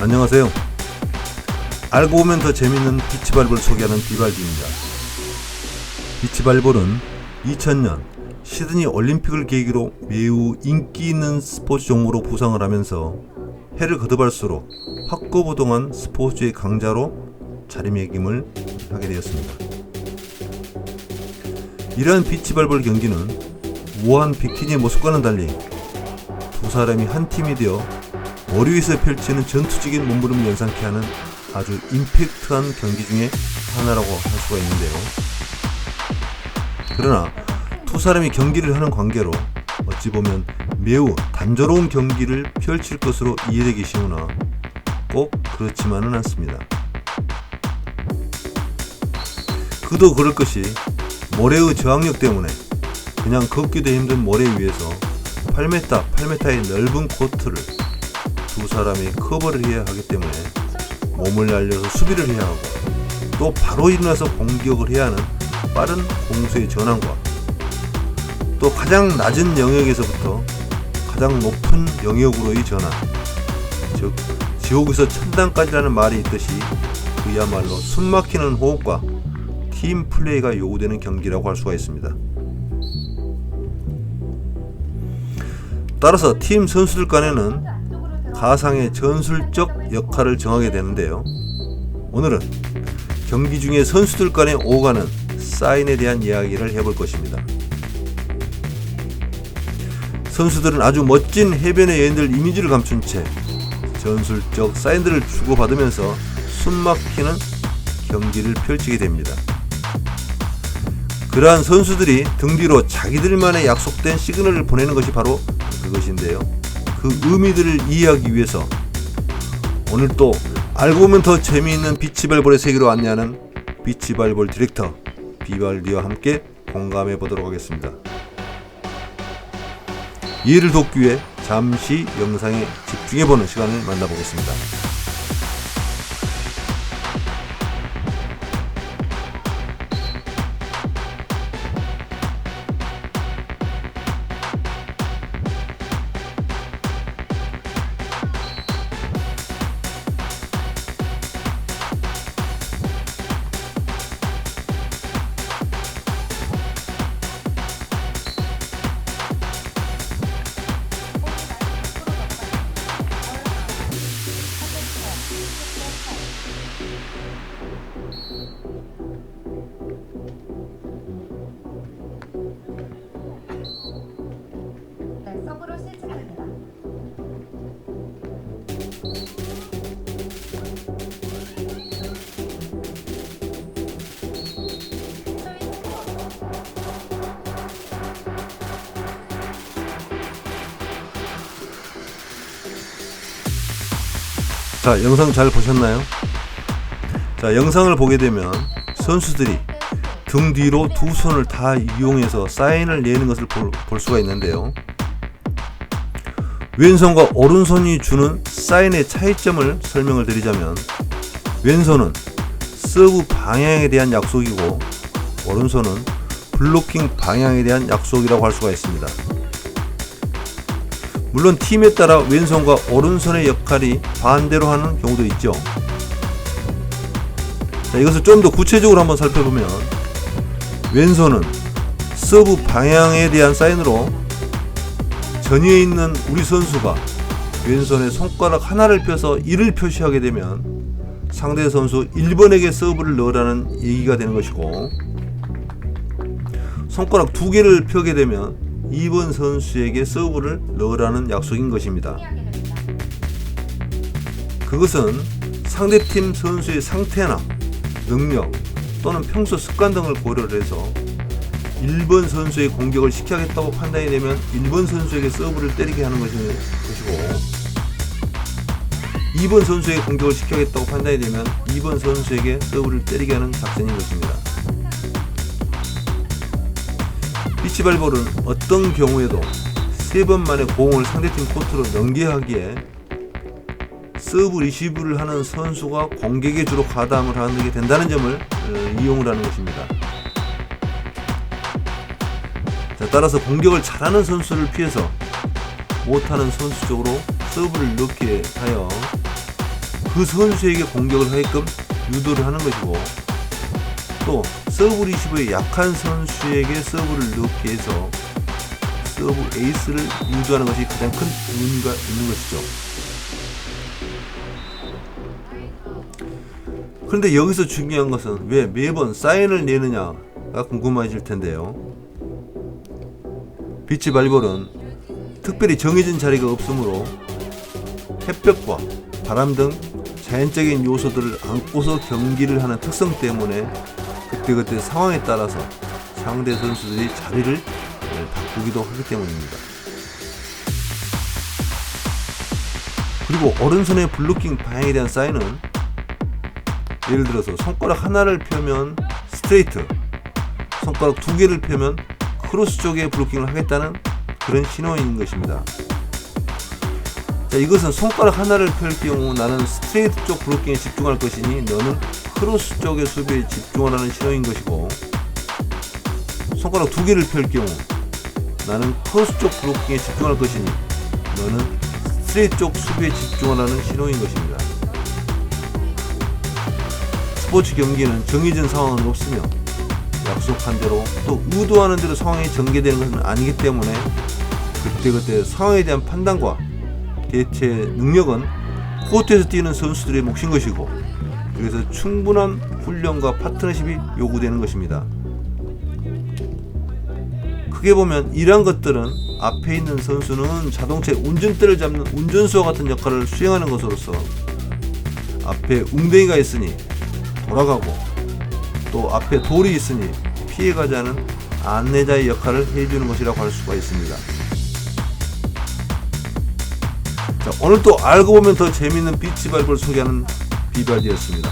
안녕하세요. 알고 보면 더 재밌는 비치발볼 소개하는 비발디입니다. 비치발볼은 2000년 시드니 올림픽을 계기로 매우 인기 있는 스포츠 종목으로 부상을 하면서 해를 거듭할수록 확고부동한 스포츠의 강자로 자리매김을 하게 되었습니다. 이러한 비치발볼 경기는 우아한 비키니의 모습과는 달리 두 사람이 한 팀이 되어 머리 위에서 펼치는 전투적인 몸부림을 연상케 하는 아주 임팩트한 경기 중에 하나라고 할 수가 있는데요. 그러나 두 사람이 경기를 하는 관계로 어찌 보면 매우 단조로운 경기를 펼칠 것으로 이해되기 쉬우나 꼭 그렇지만은 않습니다. 그도 그럴 것이 모래의 저항력 때문에 그냥 걷기도 힘든 모래 위에서 8m의 넓은 코트를 두 사람이 커버를 해야 하기 때문에 몸을 날려서 수비를 해야 하고 또 바로 일어나서 공격을 해야 하는 빠른 공수의 전환과 또 가장 낮은 영역에서부터 가장 높은 영역으로의 전환, 즉 지옥에서 천당까지라는 말이 있듯이 그야말로 숨막히는 호흡과 팀 플레이가 요구되는 경기라고 할 수가 있습니다. 따라서 팀 선수들 간에는 가상의 전술적 역할을 정하게 되는데요. 오늘은 경기 중에 선수들 간에 오가는 사인에 대한 이야기를 해볼 것입니다. 선수들은 아주 멋진 해변의 여인들 이미지를 감춘 채 전술적 사인들을 주고받으면서 숨막히는 경기를 펼치게 됩니다. 그러한 선수들이 등 뒤로 자기들만의 약속된 시그널을 보내는 것이 바로 그것인데요. 그 의미들을 이해하기 위해서 오늘 또 알고 보면 더 재미있는 비치발볼의 세계로 안내하는 비치발볼 디렉터 비발디와 함께 공감해 보도록 하겠습니다. 이해를 돕기 위해 잠시 영상에 집중해 보는 시간을 만나보겠습니다. 서브로 실축합니다. 자, 영상 잘 보셨나요? 자, 영상을 보게 되면 선수들이 등 뒤로 두 손을 다 이용해서 사인을 내는 것을 볼 수가 있는데요. 왼손과 오른손이 주는 사인의 차이점을 설명을 드리자면 왼손은 서브 방향에 대한 약속이고 오른손은 블로킹 방향에 대한 약속이라고 할 수가 있습니다. 물론 팀에 따라 왼손과 오른손의 역할이 반대로 하는 경우도 있죠. 자, 이것을 좀 더 구체적으로 한번 살펴보면 왼손은 서브 방향에 대한 사인으로 전위에 있는 우리 선수가 왼손에 손가락 하나를 펴서 1을 표시하게 되면 상대 선수 1번에게 서브를 넣으라는 얘기가 되는 것이고 손가락 2개를 펴게 되면 2번 선수에게 서브를 넣으라는 약속인 것입니다. 그것은 상대팀 선수의 상태나 능력 또는 평소 습관 등을 고려를 해서 1번 선수의 공격을 시켜야겠다고 판단이 되면 1번 선수에게 서브를 때리게 하는 것이고 2번 선수에게 공격을 시켜야겠다고 판단이 되면 2번 선수에게 서브를 때리게 하는 작전인 것입니다. 비치발볼은 어떤 경우에도 3번 만에 공을 상대팀 코트로 넘겨야 하기에 서브 리시브를 하는 선수가 공격에 주로 가담을 하게 된다는 점을 이용을 하는 것입니다. 자, 따라서 공격을 잘하는 선수를 피해서 못하는 선수 쪽으로 서브를 넣게 하여 그 선수에게 공격을 하게끔 유도를 하는 것이고, 또 서브 리시브에 약한 선수에게 서브를 넣게 해서 서브 에이스를 유도하는 것이 가장 큰 의미가 있는 것이죠. 그런데 여기서 중요한 것은 왜 매번 사인을 내느냐가 궁금하실 텐데요. 비치 발볼은 특별히 정해진 자리가 없으므로 햇볕과 바람 등 자연적인 요소들을 안고서 경기를 하는 특성 때문에 그때그때 상황에 따라서 상대 선수들이 자리를 바꾸기도 하기 때문입니다. 그리고 오른손의 블로킹 방향에 대한 사인은 예를 들어서 손가락 하나를 펴면 스트레이트, 손가락 두 개를 펴면 크로스 쪽에 블로킹을 하겠다는 그런 신호인 것입니다. 자, 이것은 손가락 하나를 펼 경우 나는 스트레이트 쪽 블로킹에 집중할 것이니 너는 크로스 쪽의 수비에 집중하라는 신호인 것이고, 손가락 두 개를 펼 경우 나는 크로스 쪽 블로킹에 집중할 것이니 너는 스트레이트 쪽 수비에 집중하라는 신호인 것입니다. 스포츠 경기는 정해진 상황은 없으며 약속한 대로 또 의도하는 대로 상황이 전개되는 것은 아니기 때문에 그때그때 상황에 대한 판단과 대체 능력은 코트에서 뛰는 선수들의 몫인 것이고, 그래서 충분한 훈련과 파트너십이 요구되는 것입니다. 크게 보면 이러한 것들은 앞에 있는 선수는 자동차의 운전대를 잡는 운전수와 같은 역할을 수행하는 것으로서 앞에 웅덩이가 있으니 돌아가고 또 앞에 돌이 있으니 피해가지 않은 안내자의 역할을 해주는 것이라고 할 수가 있습니다. 자, 오늘 또 알고 보면 더 재미있는 비치 발볼 소개하는 비바디였습니다.